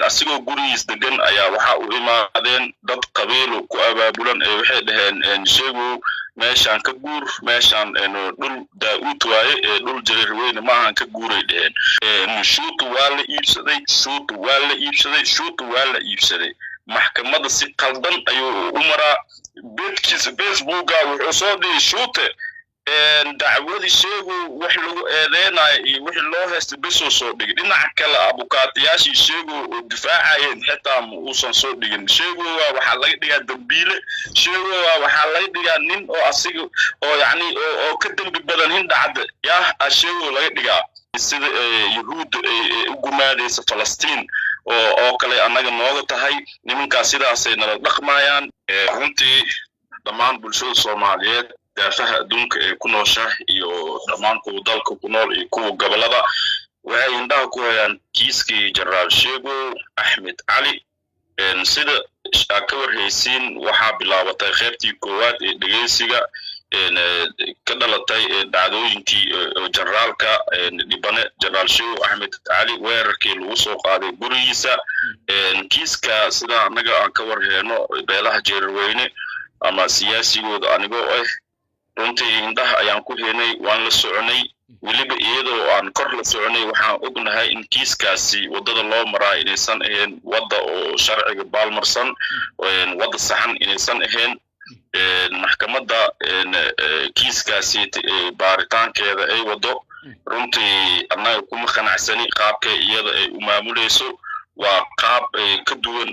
asigoo gurigiis degan ayaa waxa uu imaadeen dad qabiil ku abaabulan ee waxay dhaheen sheego meeshaan ka guur meeshaan dhul daa'uud waaye dhul jareer weyn ma ahan ka guuray dhaheen shuutu waa la iibsaday maxkamadda si qaldan ayuu u maraa beedkiisa facebooka wuxuu soo dhigay shuute dacwadii sheegu wax lagu eedeynayo iyo wixii loo heystay bisoo soo dhigay dhinaca kale abukaatayaashii sheegu oo difaacayeen xitaa ma uusan soo dhigin sheegu waxaa laga dhigaa dambiile sheegu waxaa laga dhigaa nin oo asiga oo yacni oo ka dambi badan in dhacda yaa sheegu laga dhigaa sida yahuudda ay u gumaadaysa falastiin oo kale annaga nooga tahay nimankaas sidaasay nala dhaqmayaan runtii dhammaan bulshada Soomaaliyeed daafaha adduunka ee ku noosha iyo dhammaan kuwa dalka ku nool iyo kuwa gobolada waxay indhaha ku hayaan kiiskii Jenaraal Sheego Axmed Cali sida ka warhaysiin waxaa bilaabatay qaybtii koowaad ee dhageysiga ka dhalatay dhacdooyinkii generaalka dhibane Jenaraal Sheego Axmed Cali weerarkii lagu soo qaaday gurigiisa kiiska sida anaga aan ka warhayno beelaha jeerweyne ama siyaasigooda anigoo runtii indhaha ayaan ku heenay waan la soconay weliba iyadoo aan kor la soconay waxaan ognahay in kiiskaasi wadada loo maraa inaysan ahayn wada oo sharciga baalmarsan wada saxan inaysan ahayn maxkamadda kiiskaasi baaritaankeeda ay wado runtii annaga kuma qanacsani qaabka iyada ay u maamulayso waa qaab ka duwan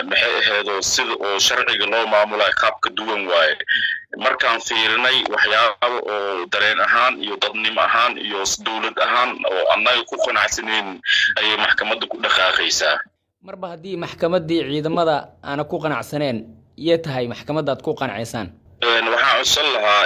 maxay ahaydoo sida oo sharciga loo maamulay qaab ka duwan waaye markaan fiirinay waxyaabo oo dareen ahaan iyo dadnimo ahaan iyo dawlad ahaan oo annaga ku qanacsaneyn ayay maxkamadda ku dhaqaaqaysaa marba haddii maxkamaddii ciidamada aana ku qanacsaneen iyo tahay maxkamadaad ku qanacaysaan waxaan codsan lahaa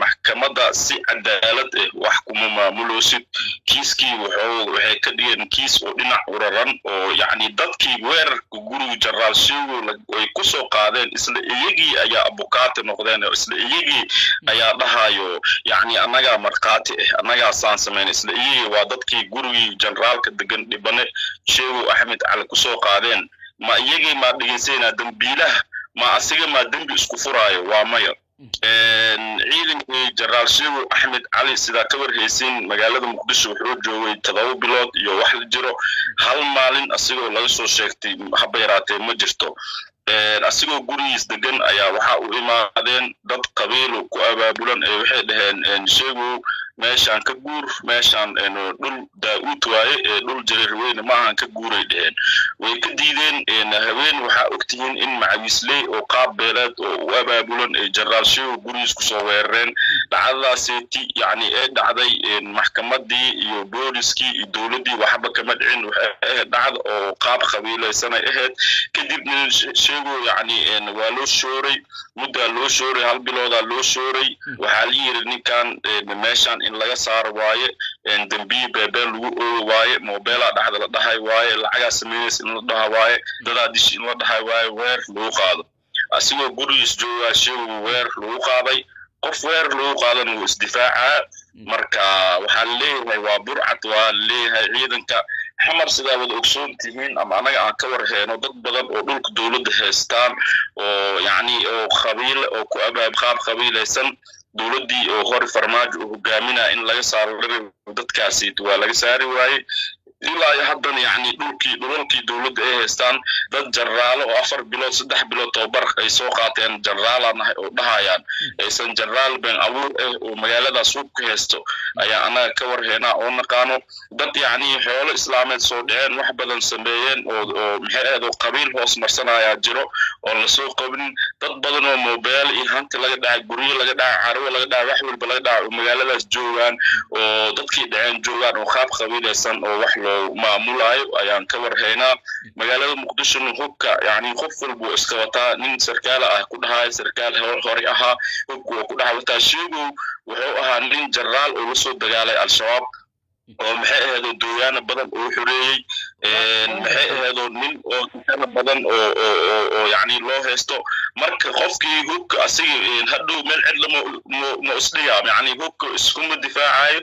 maxkamadda si cadaalad wax kuma maamuloosid kiiskii waxay ka dhigeen kiis oo dhinac uraran oo yacni dadkii weerarka guriga Jenaraal Sheego ay ku soo qaadeen isla iyagii ayaa abukaate noqdeen isla iyagii ayaa dhahayo yacni annaga marqaati annaga saan sameyn isla iyagii waa dadkii gurigii generaalka degan dhibane Sheego Axmed Cali ku soo qaadeen ma iyagii ma dhiginsayna dambiilaha ma asiga ma dambi isku furaayo waa maya ciidankii Jenaraal Sheego Axmed Cali sida ka warhaysiin magaalada Muqdisho wuxuu joogay 7 bilood iyo wax la jiro hal maalin asigoo laga soo sheegtay haba yaraatee ma jirto asigoo gurigiis degan ayaa waxa uu imaadeen dad qabiil ku abaabulan ee waxay dhaheen Sheego meeshaan ka guur meeshaan dhul daa'uud waaye dhul jareer weyn ma ahan ka guuray dhaheen way ka diideen haween waxa ogtihiin in macawisley oo qaab beeleed oo u abaabulan ee Jenaraal Sheego gurigiis ku soo weerareen dhacdadaasi yacni ee dhacday maxkamaddii iyo booliskii iyo dawladdii waxba kama dhicin waxay dhacdo oo qaab qabiilaysan ay ahayd kadib Sheego yacni waa loo shooray muddo loo shooray hal bilooda loo shooray waxaa la yiri ninkan meeshaan in laga saaro waaye dambi beebel lagu oo waaye mobile dhaxda la dhahay waaye lacaga sameeyay in la dhahay waaye dada dish in la dhahay waaye weer lagu qaado asigoo gurigiis jooga Sheego weer lagu qaaday qof weer lagu qaadan uu isdifaaca marka waxa leeyahay waa burcad waa leeyahay ciidanka xamar sida wada ogsoon tihiin ama anaga aan ka warheeno dad badan oo dhulka dawladda haystaan oo yacni oo qabiil oo ku abaab qaab qabiilaysan dawladdii oo hor farmaajo hogaaminaa in laga saaro dadkaasi waa laga saari waaye ilaa haddana yacni dhulalkii dawladda ay haystaan dad jenaraalo oo 4 bilood 3 bilood tababar ay soo qaateen jenaraalanahay oo dhahayaan aysan jenaraal ben abuur oo magaalada suuq ka haysto ayaa anaga ka warheena oo naqaano dad yacni xoolo islaameed soo dhaceen wax badan sameeyeen oo maxay ahayd oo qabiil hoos marsanaya jiro oo la soo qabin dad badan oo mobile iyo hanti laga dhacay guryo laga dhacay carwo laga dhacay wax walba laga dhacay magaaladaas joogaan oo dadkii dhaceen joogaan oo qaab qabiilaysan oo wax maamulayo ayaan ka warhaynaa magaalada Muqdisho hubka yani qof walba iska wataa nin sarkaal ah ku dhahay sarkaal hore ahaa hubku ku dhahay wataa Sheego wuxuu ahaa nin jenaraal oo la soo dagaalay al-shabaab oo maxay ahayd dooyana badan oo xureeyay maxay ahayd nin oo kana badan oo yani loo haysto marka qofkii hubka asiga hadhow meel cid lama isdhiga yani hubka isku difaacayo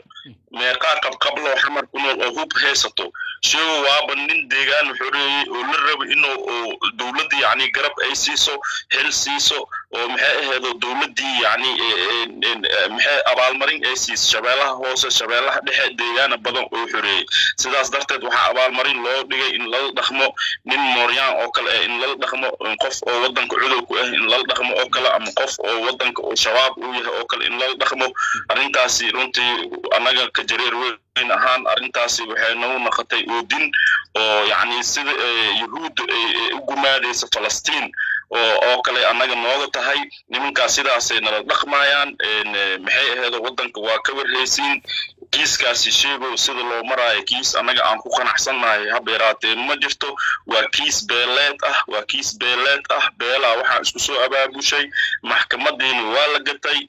meeqa qablo xamar ku nool oo hub haysato sheego waaba nin deegaan xoreeyey oo la rabo inuu dowladda yani garab ay siiso hel siiso oo maxay ahayd dowladdii yani maxay abaalmarin ay siiso shabeellaha hoose shabeellaha dhexe deegaana badan oo xoreeyey sidaas darteed waxaa abaalmarin loo dhigay in lala dhaqmo nin mooryaan oo kale in lala dhaqmo qof oo wadanka cudow ku ah in lala dhaqmo oo kale ama qof oo wadanka oo shabaab uu yahay oo kale in lala dhaqmo arrintaasi runtii annaga ka jareer weyn ahaan arrintaasi waxay nagu noqotay oodin oo yani sida yuhuudda ay u gumaadaysa falastiin oo kale annaga nooga tahay nimankaas sidaasay nala dhaqmayaan maxay ahayd wadanka waa ka warhaysiin kiiskaasi sheego sida loo maraayo kiis annaga aan ku qanacsannahay haba yaraatee ma jirto waa kiis beeleed ah beelaa waxaa isku soo abaabushay maxkamadiina waa la gatay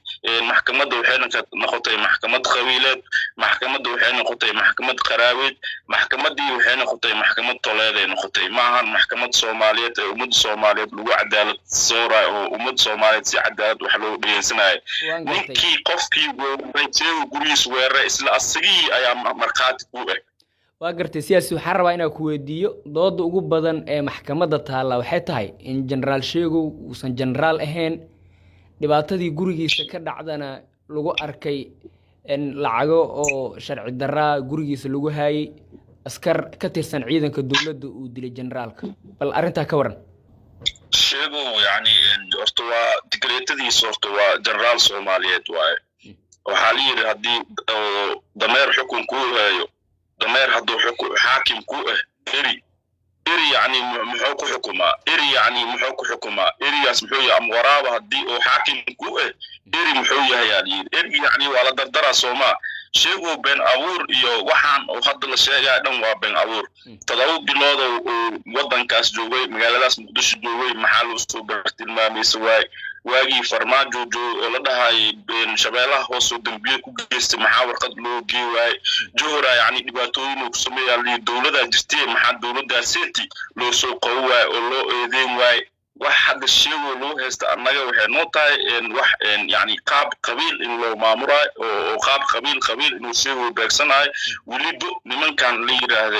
maxkamadda waxay noqotay maxkamad qabiileed maxkamadda waxay noqotay maxkamad qaraaweed maxkamadii waxay noqotay maxkamad toleeday noqotay maahan maxkamad soomaaliyeed ee ummadda soomaaliyeed lagu cadaalad soorayo oo ummadda soomaaliyeed si cadaalad wax loo dhegeysanayo ninkii qofkii weerarayseegu gurigiis weeraray isla asagii ayaa markhaati ku ah waa gartay siyaasi waxaan rabaa inaan ku weydiiyo dooda ugu badan ee maxkamadda taalla waxay tahay in jenaraal sheegow uusan jenaraal ahayn dhibaatadii gurigiisa ka dhacdana lagu arkay lacago oo sharci daraa gurigiisa lagu haayay askar ka tirsan ciidanka dowladda uu dilay generaalka bal arrintaa ka waran sheegow yani horta waa digreetadiisa horta waa jenaraal soomaaliyeed waaye waxaa la yidhi haddii dameer xukun kuu haayo dameer hadduu xaakim ku ah eri yani muxuu ku xukumaa erigaas muxuu yahay ama waraaba haddii oo xaakim ku ah eri muxuu yahay eri yani waa la dardaraa soomaa sheegow been abuur iyo waxaan oo hadda la sheegaya dhan waa been abuur 7 bilood oo wadankaas joogay magaaladaas muqdisho joogay maxaa loo soo bartilmaamaysa waagii farmaajo oo la dhahay shabeellaha hoose oo dambiye ku geystay maxaa warqad loo geeyay johora yani dhibaatooyin uu sameeyay dowladda jirtay maxaa dowladda city loo soo qoway oo loo eedeyn waay wax hadda sheego loo haysta annaga waxay noo tahay wax yani qaab qabiil in loo maamulay oo qaab qabiil inuu sheego beegsanaay waliba nimankan la yiraahdo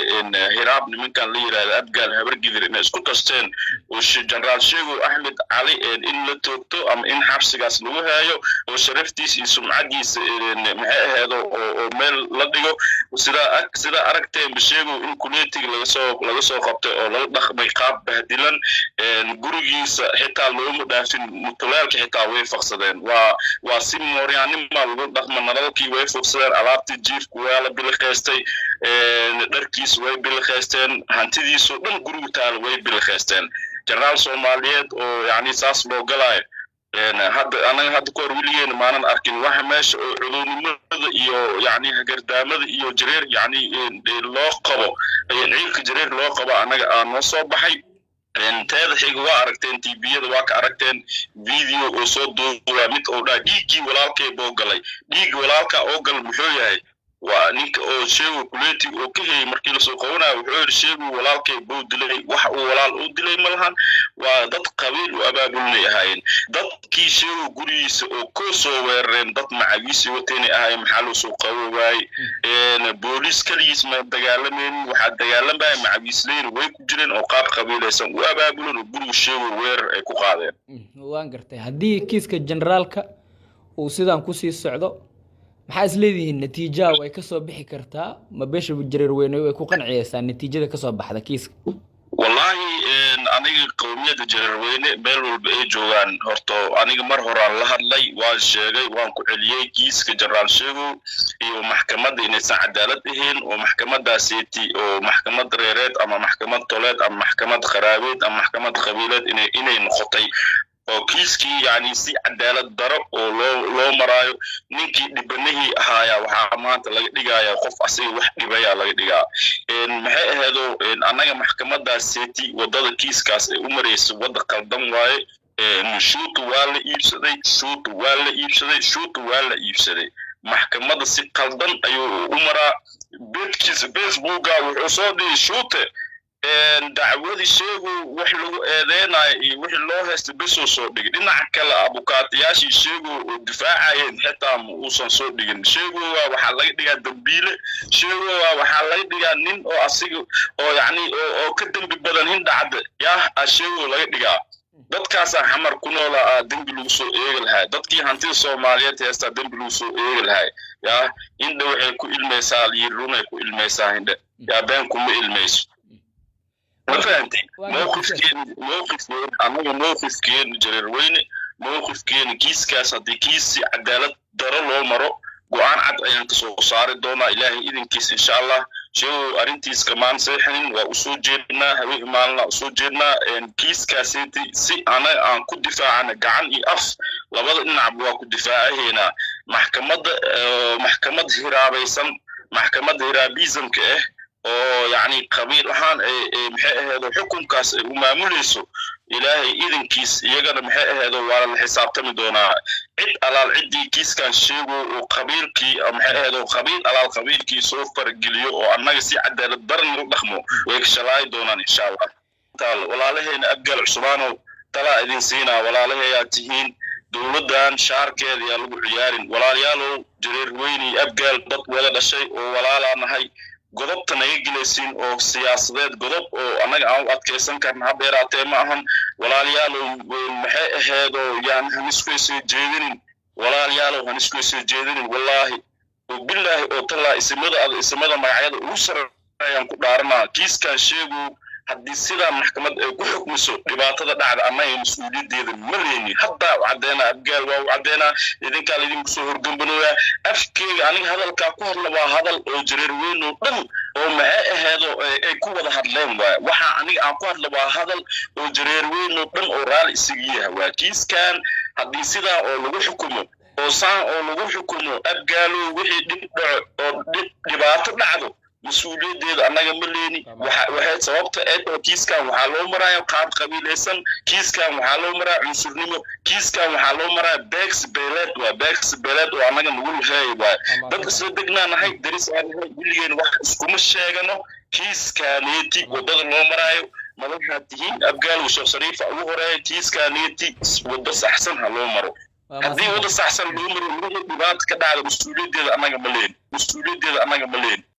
hiraab nimankan la yiraahdo abgaal habargidir in isku kasteen oo jenaraal sheego Axmed Cali in la toogto ama in xabsigaas lagu haayo oo sharaftiisa iyo sumcadiisa maxay ahayd oo meel la dhigo sida aragteen sheego in kuleetiga laga soo qabtay oo la dhaqmay qaab bahdilan gurigiisa xitaa looma dhaafin mutulaalka xitaa way faqsadeen waa si mooryaanima lagu dhaqma nalalkii way faqsadeen alaabtii jiifku waa la bilqaystay dharkiisa way bilqaysteen hantidiisu dhan gurigu taal way bilqaysteen jenaraal Soomaaliyeed oo yani saas loo galay anaga hadda ku warwiliyeena maanan arkin waxa meesha oo cudoonimada iyo yani hagardaamada iyo jareer yani loo qabo ciilka jareer loo qabo anaga aan noo soo baxay teeda xiga waa aragteen TV-yada waa ka aragteen video oo soo duubay mid oo dhaa dhiigii walaalkay boo galay dhiig walaalka oo gal muxuu yahay waa ninka oo sheego kuleeti oo ka heeyay markii la soo qownayo wuxuu yiri sheego walaalkay boo dilay wax uu walaal u dilay malahan waa dad qabiil u abaabulnay ahaayeen dadkii sheego gurigiisa oo ku soo weerareen dad macawiisi wateenay ahaayeen maxaa loo soo qoway booliis kaliis ma dagaalameen waxa dagaalamay macawiisleen way ku jireen oo qaab qabiilaysan u abaabulan oo guriga sheego weerar ay ku qaadeen waan gartay haddii kiiska generaalka uu sidaan ku sii socdo maxaa isleedihiin natiijada way ka soo bixi kartaa ma beesha jareer weyne way ku qanciyaysaa natiijada ka soo baxda kiiska wallahi aniga qowmiyada jareer weyne meel walba ay joogaan horto aniga mar horaan la hadlay waan sheegay waan ku celiyay kiiska jenaraal sheego iyo maxkamadda inaysan cadaalad ahayn oo maxkamadaasiti oo maxkamad reereed ama maxkamad toleed ama maxkamad qaraabeed ama maxkamad qabiileed inay noqotay oo kiiskii yani si cadaalad daro oo loo maraayo ninkii dhibanihii ahaaya waxaa maanta laga dhigayaa qof asiga wax dhibaya laga dhigaa maxay ahayd annaga maxkamadaas city wadada kiiskaas ay u maraysa wada qaldan waaye shuutu waa la iibsaday maxkamadda si qaldan ayuu u maraa beedkiisa facebooka wuxuu soo dhigay shuute dacwadii sheegu wax lagu eedeynayo iyo wixii loo haystay bisoo soo dhigin dhinaca kale abukaatayaashii sheegu oo difaacayeen xitaa ma uusan soo dhigin sheegu waxaa laga dhigaa dambiile sheegu waxaa laga dhigaa nin oo asiga oo yacni oo ka dembi badan in dhacda yaa sheegu laga dhigaa dadkaasa xamar ku noola dembi lagu soo eegi lahaa dadkii hantida Soomaaliyeed heesta dembi lagu soo eegi lahaa yaa indha waxay ku ilmeysaa runay ku ilmeysaa indha yaa been kuma ilmeyso فهمتي موقف كين جرير وين موقف كين كيس كاس هدي كيس عدالة درا لو مرو قوان عد أيان كسو صار دونا إلهي إذن كيس إن شاء الله شو أرنتيس كمان سيحن وأسود جينا هوي مالنا أسود جينا إن كيس كاسيتي سي أنا أن كود دفاع عن قعن إف لبض إن عبوا كود دفاع هنا محكمة هرابيسم محكمة هرابيزم كإيه oo yani qabiil ahaan maxay ahayd xukunkaas uu maamulayso ilaahay idinkiis iyagana maxay ahayd waa la xisaabtami doonaa cid alaal cidii kiiskan sheego oo qabiilkii maxay ahayd qabiil alaal qabiilkii soo fargeliyo oo annaga si cadaalad daran u dhaqmo way ka shalay doonaan insha Allah taal walaalaheena abgal cusbaano tala idin siina walaalaheeya tihiin dawladan shaarkeeda yaa lagu ciyaarin walaalayaal jireer weyni abgal dad wada dhashay oo walaalaanahay godobta naga gilaysiin oo siyaasadeed godob oo anaga aan u adkeysan karna habeeraatee ma ahan walaalayaal maxay ahayd oo yaan hanisku soo jeedinin walaalayaal hanisku soo jeedinin wallahi billahi oo tala ismada magacyada ugu sarreeyaan ku dhaarnaa kiiskan sheegu haddii sida maxkamad ay ku xukmiso dhibaatada dhacda anay mas'uuliyadeeda ma leeyni hadda cadeena abgaal waa cadeena idinka idin soo horgambanooya afkeega aniga hadalka ku hadla waa hadal oo jireer weyn oo dhan oo maxay ahaado ay ku wada hadleen waxa aniga aan ku hadla waa hadal oo jireer weyn oo dhan oo raali isigiyaha waa kiiskan haddii sida oo lagu xukumo oo saan oo lagu xukumo abgaalo wixii dhibaato dhacdo مسؤولية أنا جمليني واحد سببت كيس كان وحلو مرا قاب قبيلة كيس كان وحلو مرا عنصر نمو كيس كان وحلو مرا باكس بلاد وأنا جنقول هاي بس بدنا نهاي درس عن هاي بليين واحد كم الشيء إنه كيس كان يتي وبدل لو مرا ما هاتين أبقال وشو صريف أو هراي كيس كان يتي وبس أحسن هلو مرا هذه وبس أحسن لو مرا بات كده على مسؤولية أنا جملين